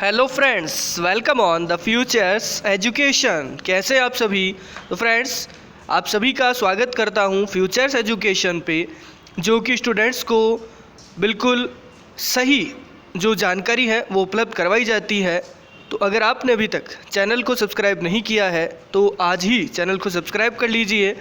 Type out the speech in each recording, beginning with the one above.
Hello friends, welcome on the futures education. कैसे आप सभी? तो फ्रेंड्स, आप सभी का स्वागत करता हूं फ्यूचर्स एजुकेशन पे, जो कि स्टूडेंट्स को बिल्कुल सही जो जानकारी है वो उपलब्ध करवाई जाती है। तो अगर आपने अभी तक चैनल को सब्सक्राइब नहीं किया है तो आज ही चैनल को सब्सक्राइब कर लीजिए।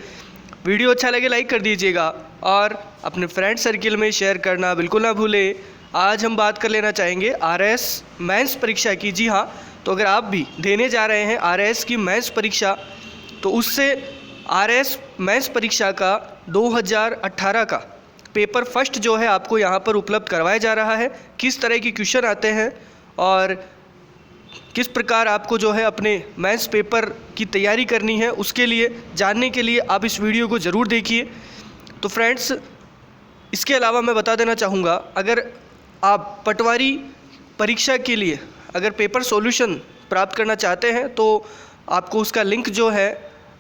वीडियो अच्छा लगे लाइक कर दीजिएगा और अपने फ्रेंड सर्किल में शेयर करना बिल्कुल ना भूलें। आज हम बात कर लेना चाहेंगे आरएएस मेंस परीक्षा की। जी हाँ, तो अगर आप भी देने जा रहे हैं आरएएस की मेंस परीक्षा, तो उससे आरएएस मेंस परीक्षा का 2018 का पेपर फर्स्ट जो है आपको यहाँ पर उपलब्ध करवाया जा रहा है। किस तरह की क्वेश्चन आते हैं और किस प्रकार आपको जो है अपने मेंस पेपर की तैयारी करनी है, उसके लिए जानने के लिए आप इस वीडियो को ज़रूर देखिए। तो फ्रेंड्स, इसके अलावा मैं बता देना चाहूँगा, अगर आप पटवारी परीक्षा के लिए अगर पेपर सॉल्यूशन प्राप्त करना चाहते हैं तो आपको उसका लिंक जो है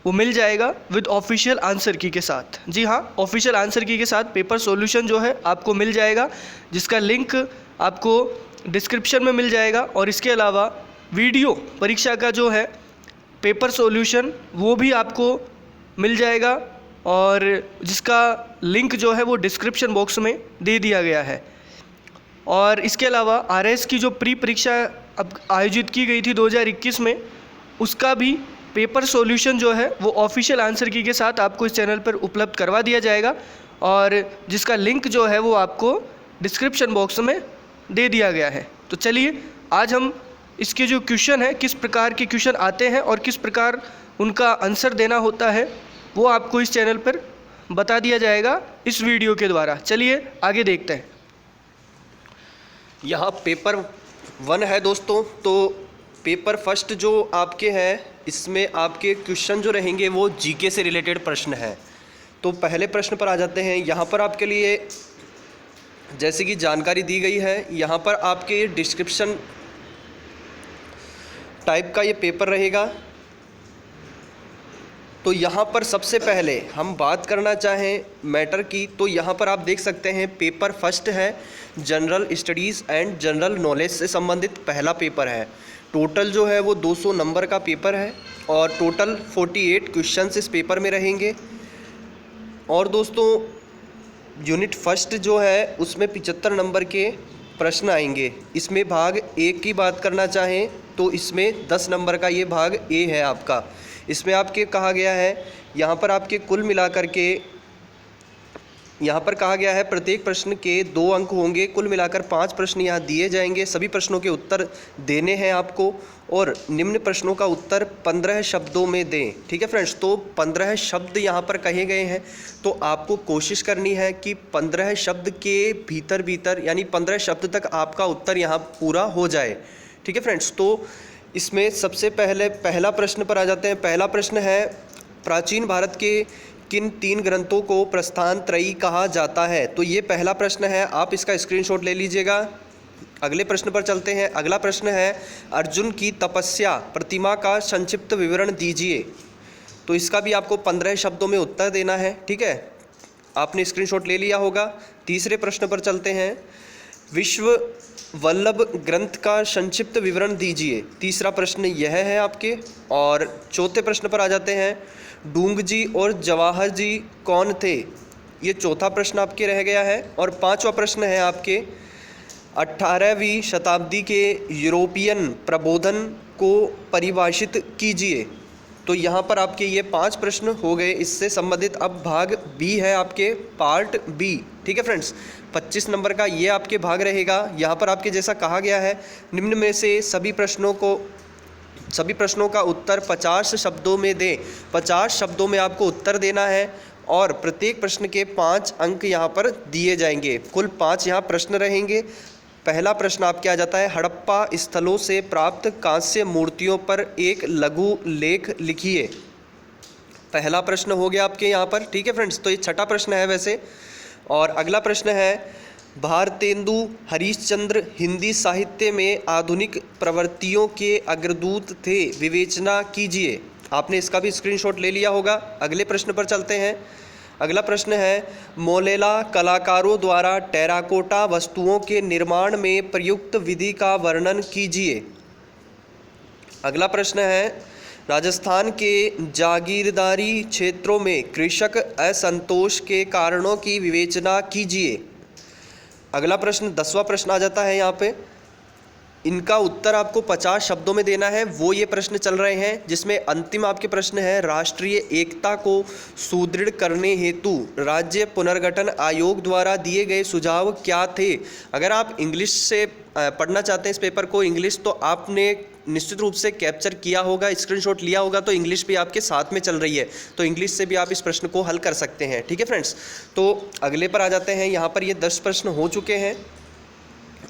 वो मिल जाएगा विद ऑफिशियल आंसर की के साथ। जी हाँ, ऑफिशियल आंसर की के साथ पेपर सॉल्यूशन जो है आपको मिल जाएगा, जिसका लिंक आपको डिस्क्रिप्शन में मिल जाएगा। और इसके अलावा वीडियो परीक्षा का जो है पेपर सॉल्यूशन वो भी आपको मिल जाएगा, और जिसका लिंक जो है वो डिस्क्रिप्शन बॉक्स में दे दिया गया है। और इसके अलावा आरएएस की जो प्री परीक्षा अब आयोजित की गई थी 2021 में, उसका भी पेपर सॉल्यूशन जो है वो ऑफिशियल आंसर की के साथ आपको इस चैनल पर उपलब्ध करवा दिया जाएगा, और जिसका लिंक जो है वो आपको डिस्क्रिप्शन बॉक्स में दे दिया गया है। तो चलिए आज हम इसके जो क्वेश्चन है, किस प्रकार के क्वेश्चन आते हैं और किस प्रकार उनका आंसर देना होता है, वो आपको इस चैनल पर बता दिया जाएगा इस वीडियो के द्वारा। चलिए आगे देखते हैं। यहाँ पेपर 1 है दोस्तों। तो पेपर फर्स्ट जो आपके हैं, इसमें आपके क्वेश्चन जो रहेंगे वो जीके से रिलेटेड प्रश्न हैं। तो पहले प्रश्न पर आ जाते हैं। यहाँ पर आपके लिए जैसे कि जानकारी दी गई है, यहाँ पर आपके डिस्क्रिप्शन टाइप का ये पेपर रहेगा। तो यहाँ पर सबसे पहले हम बात करना चाहें मैटर की, तो यहाँ पर आप देख सकते हैं पेपर फर्स्ट है, general studies and general knowledge से संबंधित पहला पेपर है। टोटल जो है वो 200 नंबर का पेपर है और टोटल 48 क्वेश्चंस इस पेपर में रहेंगे। और दोस्तों, यूनिट फर्स्ट जो है उसमें 75 नंबर के प्रश्न आएंगे। इसमें भाग ए की बात करना चाहें तो इसमें 10 नंबर का ये भाग ए है आपका। इसमें आपके कहा गया है, यहाँ पर आपके कुल मिलाकर के यहाँ पर कहा गया है प्रत्येक प्रश्न के 2 अंक होंगे। कुल मिलाकर 5 प्रश्न यहाँ दिए जाएंगे। सभी प्रश्नों के उत्तर देने हैं आपको, और निम्न प्रश्नों का उत्तर 15 शब्दों में दें। ठीक है फ्रेंड्स, तो 15 शब्द यहाँ पर कहे गए हैं। तो आपको कोशिश करनी है कि 15 शब्द के भीतर यानी 15 शब्द तक आपका उत्तर यहाँ पूरा हो जाए। ठीक है फ्रेंड्स, तो इसमें सबसे पहले पहला प्रश्न पर आ जाते हैं। पहला प्रश्न है, प्राचीन भारत के किन 3 ग्रंथों को प्रस्थान त्रयी कहा जाता है? तो ये पहला प्रश्न है, आप इसका स्क्रीनशॉट ले लीजिएगा। अगले प्रश्न पर चलते हैं। अगला प्रश्न है, अर्जुन की तपस्या प्रतिमा का संक्षिप्त विवरण दीजिए। तो इसका भी आपको 15 शब्दों में उत्तर देना है। ठीक है, आपने स्क्रीनशॉट ले लिया होगा। तीसरे प्रश्न पर चलते हैं, विश्व वल्लभ ग्रंथ का संक्षिप्त विवरण दीजिए। तीसरा प्रश्न यह है आपके। और चौथे प्रश्न पर आ जाते हैं, डूंग जी और जवाहर जी कौन थे? ये चौथा प्रश्न आपके रह गया है। और 5वां प्रश्न है आपके, 18वीं शताब्दी के यूरोपियन प्रबोधन को परिभाषित कीजिए। तो यहाँ पर आपके ये 5 प्रश्न हो गए इससे संबंधित। अब भाग बी है आपके, पार्ट बी। ठीक है फ्रेंड्स, 25 नंबर का ये आपके भाग रहेगा। यहाँ पर आपके जैसा कहा गया है, निम्न में से सभी प्रश्नों का उत्तर 50 शब्दों में दें। 50 शब्दों में आपको उत्तर देना है, और प्रत्येक प्रश्न के 5 अंक यहाँ पर दिए जाएंगे। कुल 5 यहाँ प्रश्न रहेंगे। पहला प्रश्न आपके आ जाता है, हड़प्पा स्थलों से प्राप्त कांस्य मूर्तियों पर एक लघु लेख लिखिए। पहला प्रश्न हो गया आपके यहाँ पर। ठीक है फ्रेंड्स, तो ये छठा प्रश्न है वैसे। और अगला प्रश्न है, भारतेंदु हरिश्चंद्र हिंदी साहित्य में आधुनिक प्रवृत्तियों के अग्रदूत थे, विवेचना कीजिए। आपने इसका भी स्क्रीनशॉट ले लिया होगा। अगले प्रश्न पर चलते हैं। अगला प्रश्न है, मोलेला कलाकारों द्वारा टेराकोटा वस्तुओं के निर्माण में प्रयुक्त विधि का वर्णन कीजिए। अगला प्रश्न है, राजस्थान के जागीरदारी क्षेत्रों में कृषक असंतोष के कारणों की विवेचना कीजिए। अगला प्रश्न 10वां प्रश्न आ जाता है यहाँ पे, इनका उत्तर आपको 50 शब्दों में देना है। वो ये प्रश्न चल रहे हैं जिसमें अंतिम आपके प्रश्न है, राष्ट्रीय एकता को सुदृढ़ करने हेतु राज्य पुनर्गठन आयोग द्वारा दिए गए सुझाव क्या थे। अगर आप इंग्लिश से पढ़ना चाहते हैं इस पेपर को इंग्लिश, तो आपने निश्चित रूप से कैप्चर किया होगा, स्क्रीनशॉट लिया होगा, तो इंग्लिश भी आपके साथ में चल रही है, तो इंग्लिश से भी आप इस प्रश्न को हल कर सकते हैं। ठीक है फ्रेंड्स, तो अगले पर आ जाते हैं। यहाँ पर ये 10 प्रश्न हो चुके हैं।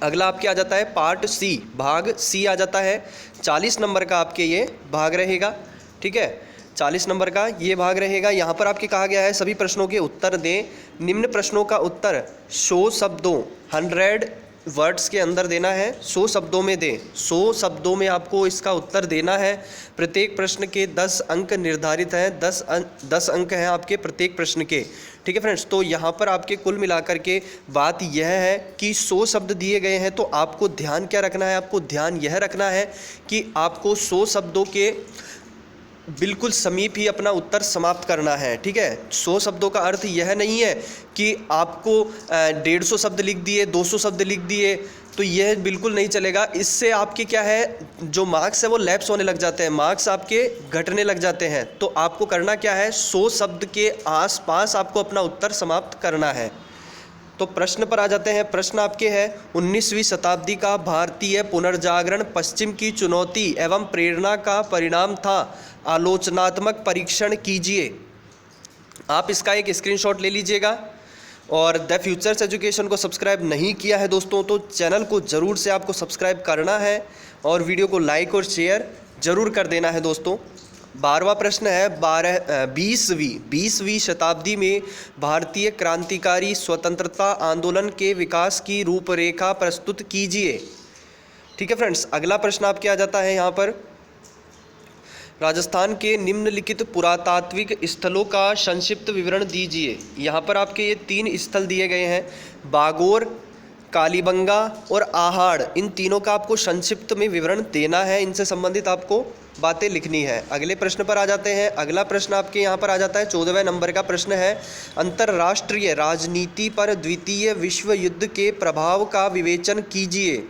अगला आपके आ जाता है पार्ट सी, भाग सी आ जाता है। 40 नंबर का आपके ये भाग रहेगा। ठीक है, 40 नंबर का ये भाग रहेगा। यहाँ पर आपके कहा गया है सभी प्रश्नों के उत्तर दें। निम्न प्रश्नों का उत्तर 100 शब्दों 100 वर्ड्स के अंदर देना है। 100 शब्दों में दें, 100 शब्दों में आपको इसका उत्तर देना है। प्रत्येक प्रश्न के 10 अंक निर्धारित हैं, 10 अंक हैं आपके प्रत्येक प्रश्न के। ठीक है फ्रेंड्स, तो यहाँ पर आपके कुल मिलाकर के बात यह है कि 100 शब्द दिए गए हैं, तो आपको ध्यान क्या रखना है, आपको ध्यान यह रखना है कि आपको 100 शब्दों के बिल्कुल समीप ही अपना उत्तर समाप्त करना है। ठीक है, 100 शब्दों का अर्थ यह नहीं है कि आपको 150 शब्द लिख दिए, 200 शब्द लिख दिए, तो यह बिल्कुल नहीं चलेगा। इससे आपके क्या है, जो मार्क्स है वो लैप्स होने लग जाते हैं, मार्क्स आपके घटने लग जाते हैं। तो आपको करना क्या है, 100 शब्द के आसपास आपको अपना उत्तर समाप्त करना है। तो प्रश्न पर आ जाते हैं। प्रश्न आपके है, 19वीं शताब्दी का भारतीय पुनर्जागरण पश्चिम की चुनौती एवं प्रेरणा का परिणाम था, आलोचनात्मक परीक्षण कीजिए। आप इसका एक स्क्रीनशॉट ले लीजिएगा। और द फ्यूचर्स एजुकेशन को सब्सक्राइब नहीं किया है दोस्तों, तो चैनल को ज़रूर से आपको सब्सक्राइब करना है और वीडियो को लाइक और शेयर ज़रूर कर देना है दोस्तों। 12वां प्रश्न है, 20वीं शताब्दी में भारतीय क्रांतिकारी स्वतंत्रता आंदोलन के विकास की रूपरेखा प्रस्तुत कीजिए। ठीक है फ्रेंड्स, अगला प्रश्न आपके आ जाता है यहाँ पर, राजस्थान के निम्नलिखित पुरातात्विक स्थलों का संक्षिप्त विवरण दीजिए। यहाँ पर आपके ये 3 स्थल दिए गए हैं, बागोर, कालीबंगा और आहाड़। इन तीनों का आपको संक्षिप्त में विवरण देना है, इनसे संबंधित आपको बातें लिखनी है। अगले प्रश्न पर आ जाते हैं। अगला प्रश्न आपके यहाँ पर आ जाता है, 14वें नंबर का प्रश्न है, अंतर्राष्ट्रीय राजनीति पर द्वितीय विश्व युद्ध के प्रभाव का विवेचन कीजिए।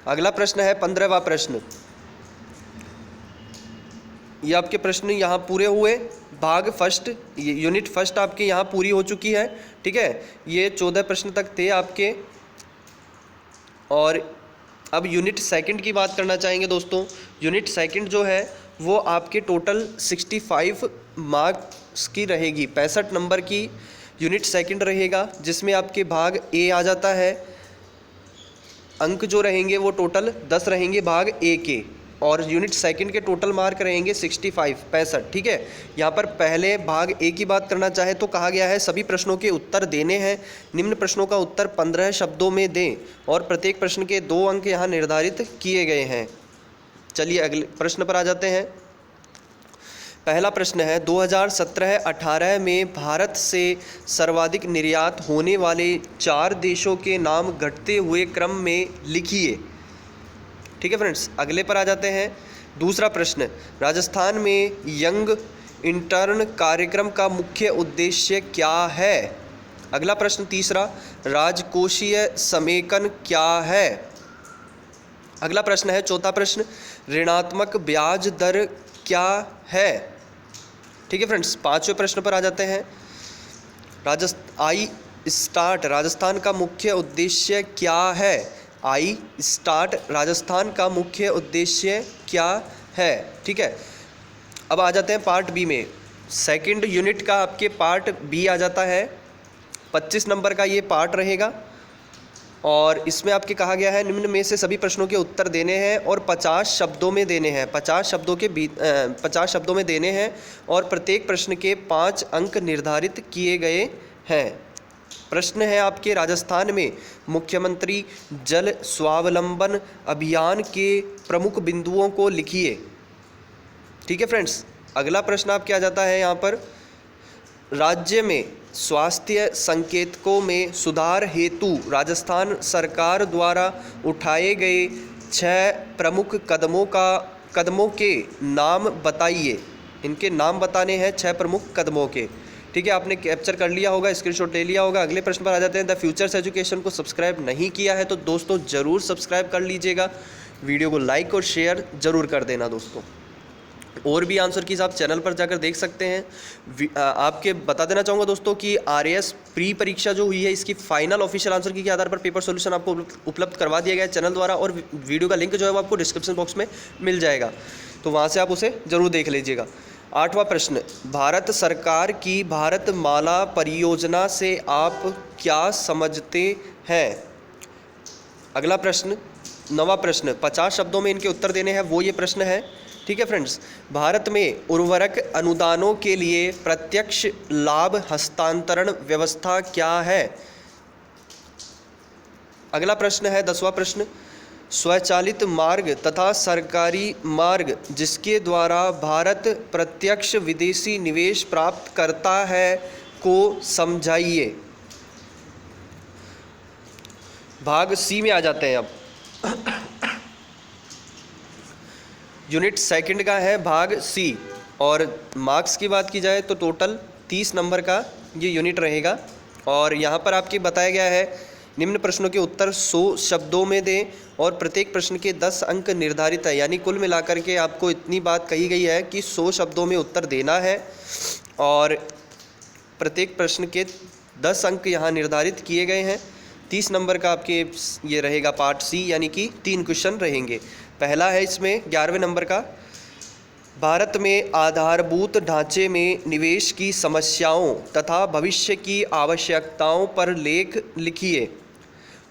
अगला प्रश्न है 15वां प्रश्न। ये आपके प्रश्न यहाँ पूरे हुए। भाग फर्स्ट, यूनिट फर्स्ट आपके यहाँ पूरी हो चुकी है। ठीक है, ये 14 प्रश्न तक थे आपके। और अब यूनिट सेकंड की बात करना चाहेंगे दोस्तों। यूनिट सेकंड जो है वो आपके टोटल 65 मार्क्स की रहेगी, 65 नंबर की यूनिट सेकंड रहेगा, जिसमें आपके भाग ए आ जाता है। अंक जो रहेंगे वो टोटल 10 रहेंगे भाग ए के, और यूनिट सेकंड के टोटल मार्क रहेंगे 65। ठीक है, यहाँ पर पहले भाग ए की बात करना चाहे तो कहा गया है सभी प्रश्नों के उत्तर देने हैं। निम्न प्रश्नों का उत्तर 15 शब्दों में दें और प्रत्येक प्रश्न के 2 अंक यहाँ निर्धारित किए गए हैं। चलिए अगले प्रश्न पर आ जाते हैं। पहला प्रश्न है, 2017-18 में भारत से सर्वाधिक निर्यात होने वाले 4 देशों के नाम घटते हुए क्रम में लिखिए। ठीक है फ्रेंड्स, अगले पर आ जाते हैं। दूसरा प्रश्न, राजस्थान में यंग इंटर्न कार्यक्रम का मुख्य उद्देश्य क्या है। अगला प्रश्न तीसरा, राजकोषीय समेकन क्या है। अगला प्रश्न है चौथा प्रश्न, ऋणात्मक ब्याज दर क्या है। ठीक है फ्रेंड्स, पांचवें प्रश्न पर आ जाते हैं। आई स्टार्ट राजस्थान का मुख्य उद्देश्य क्या है। आई स्टार्ट राजस्थान का मुख्य उद्देश्य क्या है। ठीक है, अब आ जाते हैं पार्ट बी में। सेकंड यूनिट का आपके पार्ट बी आ जाता है, 25 नंबर का ये पार्ट रहेगा। और इसमें आपके कहा गया है निम्न में से सभी प्रश्नों के उत्तर देने हैं और 50 शब्दों में देने हैं। 50 शब्दों में देने हैं और प्रत्येक प्रश्न के 5 अंक निर्धारित किए गए हैं। प्रश्न है आपके, राजस्थान में मुख्यमंत्री जल स्वावलंबन अभियान के प्रमुख बिंदुओं को लिखिए। ठीक है फ्रेंड्स, अगला प्रश्न आपके आ जाता है यहाँ पर, राज्य में स्वास्थ्य संकेतकों में सुधार हेतु राजस्थान सरकार द्वारा उठाए गए 6 प्रमुख कदमों के नाम बताइए। इनके नाम बताने हैं 6 प्रमुख कदमों के। ठीक है, आपने कैप्चर कर लिया होगा, स्क्रीनशॉट ले लिया होगा। अगले प्रश्न पर आ जाते हैं। द फ्यूचर्स एजुकेशन को सब्सक्राइब नहीं किया है तो दोस्तों ज़रूर सब्सक्राइब कर लीजिएगा। वीडियो को लाइक और शेयर ज़रूर कर देना दोस्तों। और भी आंसर कीज़ आप चैनल पर जाकर देख सकते हैं। आपके बता देना चाहूँगा दोस्तों कि RAS प्री परीक्षा जो हुई है इसकी फाइनल ऑफिशियल आंसर की के आधार पर पेपर सॉल्यूशन आपको उपलब्ध करवा दिया गया है चैनल द्वारा, और वीडियो का लिंक जो है वो आपको डिस्क्रिप्शन बॉक्स में मिल जाएगा, तो वहाँ से आप उसे ज़रूर देख लीजिएगा। 8वां प्रश्न, भारत सरकार की भारतमाला परियोजना से आप क्या समझते हैं। अगला प्रश्न 9वां प्रश्न, 50 शब्दों में इनके उत्तर देने हैं, वो ये प्रश्न है। ठीक है फ्रेंड्स, भारत में उर्वरक अनुदानों के लिए प्रत्यक्ष लाभ हस्तांतरण व्यवस्था क्या है। अगला प्रश्न है 10वां प्रश्न, स्वचालित मार्ग तथा सरकारी मार्ग जिसके द्वारा भारत प्रत्यक्ष विदेशी निवेश प्राप्त करता है को समझाइए। भाग सी में आ जाते हैं अब। यूनिट सेकंड का है भाग सी, और मार्क्स की बात की जाए तो टोटल 30 नंबर का ये यूनिट रहेगा। और यहाँ पर आपके बताया गया है निम्न प्रश्नों के उत्तर 100 शब्दों में दें और प्रत्येक प्रश्न के 10 अंक निर्धारित है, यानी कुल मिलाकर के आपको इतनी बात कही गई है कि 100 शब्दों में उत्तर देना है और प्रत्येक प्रश्न के 10 अंक यहाँ निर्धारित किए गए हैं। 30 नंबर का आपके ये रहेगा पार्ट सी, यानी कि 3 क्वेश्चन रहेंगे। पहला है इसमें 11वें नंबर का, भारत में आधारभूत ढांचे में निवेश की समस्याओं तथा भविष्य की आवश्यकताओं पर लेख लिखिए।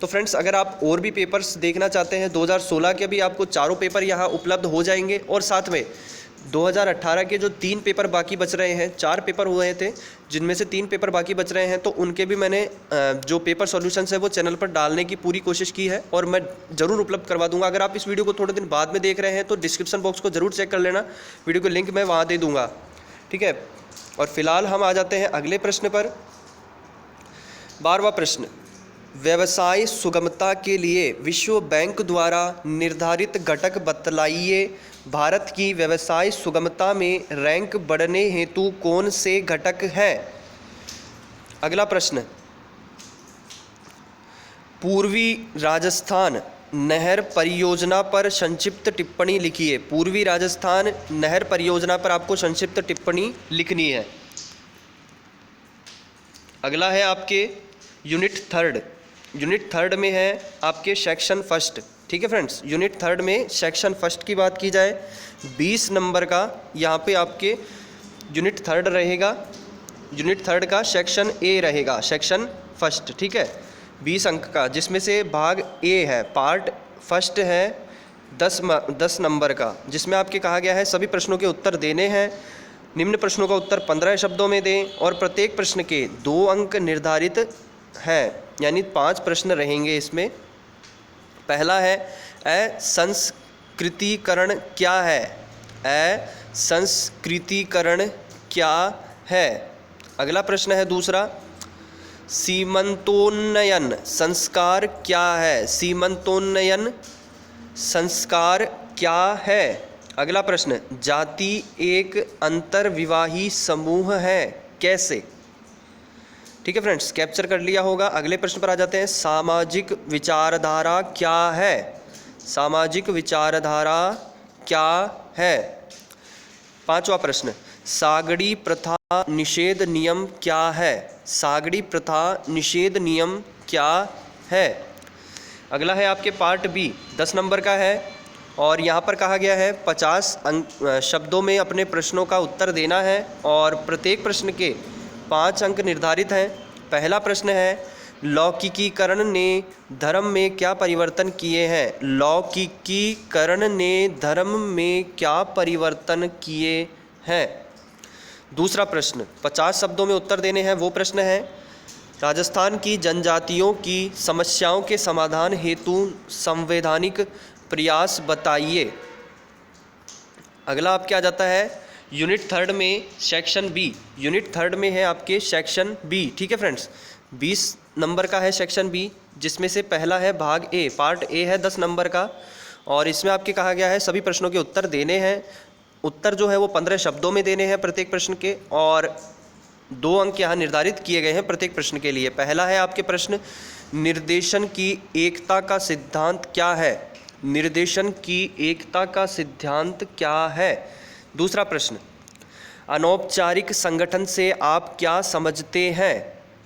तो फ्रेंड्स, अगर आप और भी पेपर्स देखना चाहते हैं 2016 के भी आपको चारों पेपर यहाँ उपलब्ध हो जाएंगे, और साथ में 2018 के जो 3 पेपर बाकी बच रहे हैं, 4 पेपर हुए थे जिनमें से 3 पेपर बाकी बच रहे हैं, तो उनके भी मैंने जो पेपर सॉल्यूशंस है वो चैनल पर डालने की पूरी कोशिश की है और मैं ज़रूर उपलब्ध करवा दूंगा। अगर आप इस वीडियो को थोड़े दिन बाद में देख रहे हैं तो डिस्क्रिप्शन बॉक्स को ज़रूर चेक कर लेना, वीडियो को लिंक मैं वहाँ दे दूँगा। ठीक है, और फिलहाल हम आ जाते हैं अगले प्रश्न पर। 12वां प्रश्न, व्यवसाय सुगमता के लिए विश्व बैंक द्वारा निर्धारित घटक बतलाइए। भारत की व्यवसाय सुगमता में रैंक बढ़ने हेतु कौन से घटक हैं। अगला प्रश्न, पूर्वी राजस्थान नहर परियोजना पर संक्षिप्त टिप्पणी लिखिए। पूर्वी राजस्थान नहर परियोजना पर आपको संक्षिप्त टिप्पणी लिखनी है। अगला है आपके यूनिट थर्ड में है आपके सेक्शन फर्स्ट। ठीक है फ्रेंड्स, यूनिट थर्ड में सेक्शन फर्स्ट की बात की जाए 20 नंबर का यहाँ पे आपके यूनिट थर्ड रहेगा। यूनिट थर्ड का सेक्शन ए रहेगा, सेक्शन फर्स्ट। ठीक है, 20 अंक का, जिसमें से भाग ए है, पार्ट फर्स्ट है 10 नंबर का, जिसमें आपके कहा गया है सभी प्रश्नों के उत्तर देने हैं। निम्न प्रश्नों का उत्तर 15 शब्दों में दें और प्रत्येक प्रश्न के 2 अंक निर्धारित हैं, यानी 5 प्रश्न रहेंगे इसमें। पहला है असंस्कृतिकरण क्या है। असंस्कृतिकरण क्या है। अगला प्रश्न है दूसरा, सीमंतोन्नयन संस्कार क्या है। सीमंतोन्नयन संस्कार क्या है। अगला प्रश्न, जाति एक अंतर्विवाही समूह है, कैसे। ठीक है फ्रेंड्स, कैप्चर कर लिया होगा। अगले प्रश्न पर आ जाते हैं, सामाजिक विचारधारा क्या है। सामाजिक विचारधारा क्या है। 5वां प्रश्न, सागड़ी प्रथा निषेध नियम क्या है। सागड़ी प्रथा निषेध नियम क्या है। अगला है आपके पार्ट बी, 10 नंबर का है और यहाँ पर कहा गया है 50 शब्दों में अपने प्रश्नों का उत्तर देना है और प्रत्येक प्रश्न के 5 अंक निर्धारित हैं। पहला प्रश्न है, लौकिकीकरण ने धर्म में क्या परिवर्तन किए हैं। लौकिकीकरण ने धर्म में क्या परिवर्तन किए हैं। दूसरा प्रश्न 50 शब्दों में उत्तर देने हैं, वो प्रश्न है, राजस्थान की जनजातियों की समस्याओं के समाधान हेतु संवैधानिक प्रयास बताइए। अगला आपके आ जाता है, यूनिट थर्ड में सेक्शन बी, यूनिट थर्ड में है आपके सेक्शन बी। ठीक है फ्रेंड्स, 20 नंबर का है सेक्शन बी, जिसमें से पहला है भाग ए, पार्ट ए है 10 नंबर का, और इसमें आपके कहा गया है सभी प्रश्नों के उत्तर देने हैं। उत्तर जो है वो 15 शब्दों में देने हैं प्रत्येक प्रश्न के, और 2 अंक यहाँ निर्धारित किए गए हैं प्रत्येक प्रश्न के लिए। पहला है आपके प्रश्न, निर्देशन की एकता का सिद्धांत क्या है? निर्देशन की एकता का सिद्धांत क्या है? दूसरा प्रश्न, अनौपचारिक संगठन से आप क्या समझते हैं?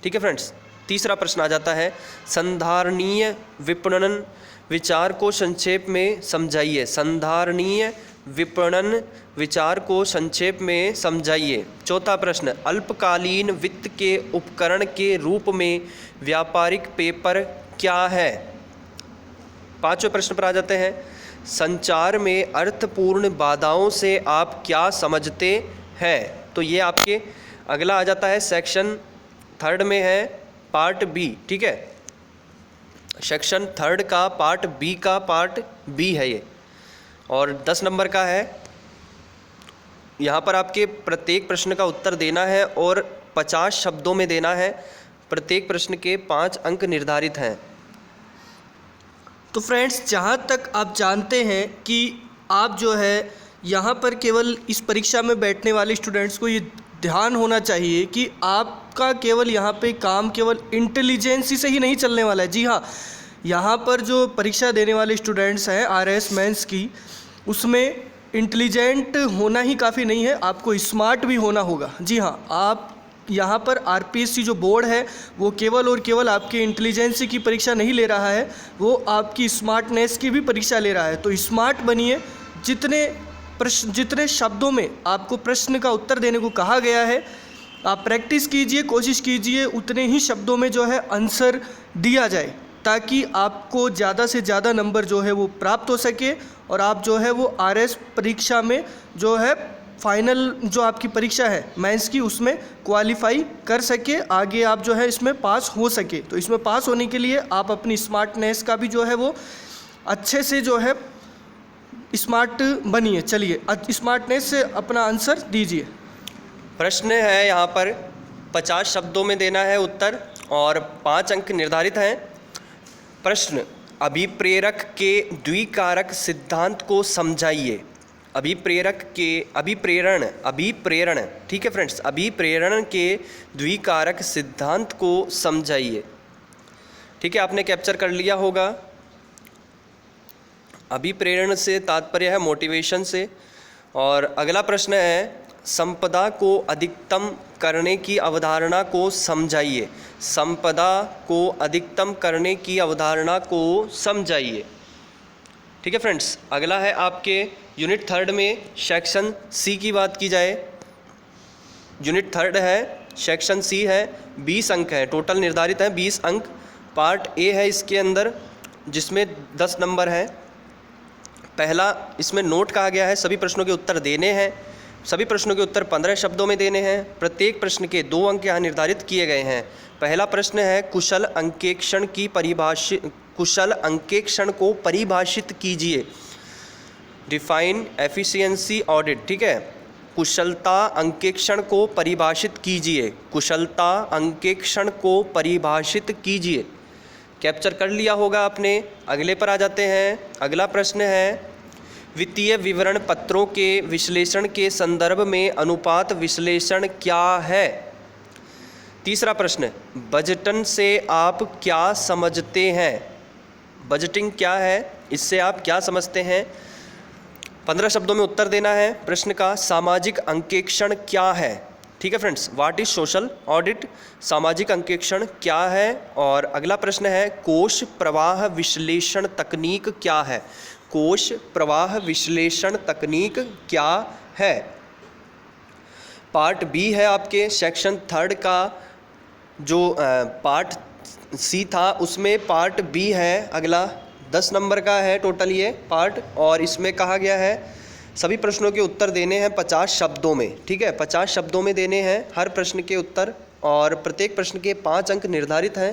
ठीक है फ्रेंड्स। तीसरा प्रश्न आ जाता है, संधारणीय विपणन विचार को संक्षेप में समझाइए। संधारणीय विपणन विचार को संक्षेप में समझाइए। चौथा प्रश्न, अल्पकालीन वित्त के उपकरण के रूप में व्यापारिक पेपर क्या है? पांचवें प्रश्न पर आ जाते हैं, संचार में अर्थपूर्ण बाधाओं से आप क्या समझते हैं? तो ये आपके अगला आ जाता है सेक्शन थर्ड में है पार्ट बी। ठीक है, सेक्शन थर्ड का पार्ट बी का पार्ट बी है ये, और 10 नंबर का है। यहाँ पर आपके प्रत्येक प्रश्न का उत्तर देना है और 50 शब्दों में देना है। प्रत्येक प्रश्न के 5 अंक निर्धारित हैं। तो फ्रेंड्स, जहाँ तक आप जानते हैं कि आप जो है यहाँ पर केवल इस परीक्षा में बैठने वाले स्टूडेंट्स को ये ध्यान होना चाहिए कि आपका केवल यहाँ पे काम केवल इंटेलिजेंसी से ही नहीं चलने वाला है। जी हाँ, यहाँ पर जो परीक्षा देने वाले स्टूडेंट्स हैं आरएएस मेंस की, उसमें इंटेलिजेंट होना ही काफ़ी नहीं है, आपको स्मार्ट भी होना होगा। जी हाँ, आप यहाँ पर आरपीएससी जो बोर्ड है वो केवल और केवल आपकी इंटेलिजेंसी की परीक्षा नहीं ले रहा है, वो आपकी स्मार्टनेस की भी परीक्षा ले रहा है। तो स्मार्ट बनिए। जितने शब्दों में आपको प्रश्न का उत्तर देने को कहा गया है, आप प्रैक्टिस कीजिए, कोशिश कीजिए उतने ही शब्दों में जो है आंसर दिया जाए, ताकि आपको ज़्यादा से ज़्यादा नंबर जो है वो प्राप्त हो सके और आप जो है वो आरएस परीक्षा में जो है फाइनल जो आपकी परीक्षा है मेंस की, उसमें क्वालिफाई कर सके, आगे आप जो है इसमें पास हो सके। तो इसमें पास होने के लिए आप अपनी स्मार्टनेस का भी जो है वो अच्छे से जो है स्मार्ट बनिए। चलिए, स्मार्टनेस से अपना आंसर दीजिए। प्रश्न है यहाँ पर 50 शब्दों में देना है उत्तर, और 5 अंक निर्धारित हैं। प्रश्न, अभिप्रेरक के द्विकारक सिद्धांत को समझाइए। अभिप्रेरण, ठीक है फ्रेंड्स, अभिप्रेरण के द्विकारक सिद्धांत को समझाइए। ठीक है, आपने कैप्चर कर लिया होगा। अभिप्रेरण से तात्पर्य है मोटिवेशन से। और अगला प्रश्न है, संपदा को अधिकतम करने की अवधारणा को समझाइए। संपदा को अधिकतम करने की अवधारणा को समझाइए। ठीक है फ्रेंड्स, अगला है आपके यूनिट थर्ड में सेक्शन सी की बात की जाए। यूनिट थर्ड है, सेक्शन सी है, 20 अंक है टोटल निर्धारित हैं, 20 अंक। पार्ट ए है इसके अंदर, जिसमें 10 नंबर है। पहला इसमें नोट कहा गया है, सभी प्रश्नों के उत्तर देने हैं। सभी प्रश्नों के उत्तर 15 शब्दों में देने हैं। प्रत्येक प्रश्न के 2 अंक यहाँ निर्धारित किए गए हैं। पहला प्रश्न है, कुशल अंकेक्षण को परिभाषित कीजिए। Define efficiency audit. ठीक है, कुशलता अंकेक्षण को परिभाषित कीजिए। कुशलता अंकेक्षण को परिभाषित कीजिए। कैप्चर कर लिया होगा आपने। अगले पर आ जाते हैं। अगला प्रश्न है, वित्तीय विवरण पत्रों के विश्लेषण के संदर्भ में अनुपात विश्लेषण क्या है? तीसरा प्रश्न, बजटन से आप क्या समझते हैं? बजटिंग क्या है, इससे आप क्या समझते हैं? 15 शब्दों में उत्तर देना है प्रश्न का। सामाजिक अंकेक्षण क्या है? ठीक है friends, what is social audit? सामाजिक अंकेक्षण क्या है? और अगला प्रश्न है, कोश प्रवाह विश्लेषण तकनीक क्या है? कोश प्रवाह विश्लेषण तकनीक क्या है? पार्ट बी है आपके सेक्शन थर्ड का। जो पार्ट सी था उसमें पार्ट बी है अगला, 10 नंबर का है टोटल ये पार्ट, और इसमें कहा गया है सभी प्रश्नों के उत्तर देने हैं 50 शब्दों में। ठीक है, 50 शब्दों में देने हैं हर प्रश्न के उत्तर, और प्रत्येक प्रश्न के 5 अंक निर्धारित हैं।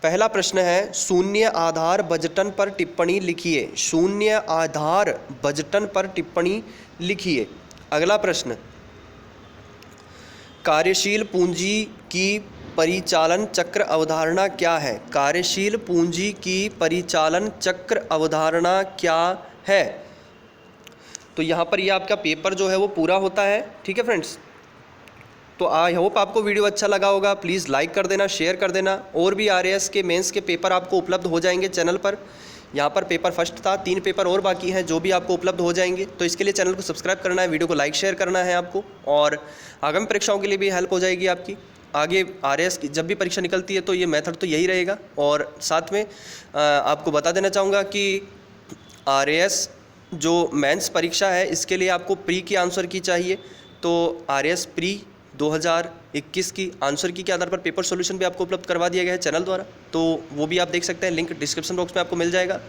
पहला प्रश्न है, शून्य आधार बजटन पर टिप्पणी लिखिए। शून्य आधार बजटन पर टिप्पणी लिखिए। अगला प्रश्न, कार्यशील पूंजी की परिचालन चक्र अवधारणा क्या है? कार्यशील पूंजी की परिचालन चक्र अवधारणा क्या है? तो यहाँ पर ये आपका पेपर जो है वो पूरा होता है। ठीक है फ्रेंड्स, तो आई होप आपको वीडियो अच्छा लगा होगा। प्लीज़ लाइक कर देना, शेयर कर देना। और भी RAS के मेंस के पेपर आपको उपलब्ध हो जाएंगे चैनल पर। यहाँ पर पेपर फर्स्ट था, 3 पेपर और बाकी हैं जो भी आपको उपलब्ध हो जाएंगे। तो इसके लिए चैनल को सब्सक्राइब करना है, वीडियो को लाइक शेयर करना है आपको, और आगामी परीक्षाओं के लिए भी हेल्प हो जाएगी आपकी। आगे RAS की जब भी परीक्षा निकलती है तो ये मेथड तो यही रहेगा। और साथ में आपको बता देना चाहूँगा कि RAS जो मेंस परीक्षा है इसके लिए आपको प्री की आंसर की चाहिए। तो RAS प्री 2021 की आंसर की के आधार पर पेपर सॉल्यूशन भी आपको उपलब्ध करवा दिया गया है चैनल द्वारा। तो वो भी आप देख सकते हैं, लिंक डिस्क्रिप्शन बॉक्स में आपको मिल जाएगा।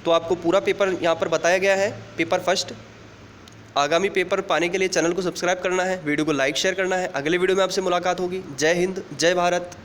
तो आपको पूरा पेपर यहाँ पर बताया गया है, पेपर फर्स्ट। आगामी पेपर पाने के लिए चैनल को सब्सक्राइब करना है, वीडियो को लाइक शेयर करना है। अगले वीडियो में आपसे मुलाकात होगी। जय हिंद, जय भारत।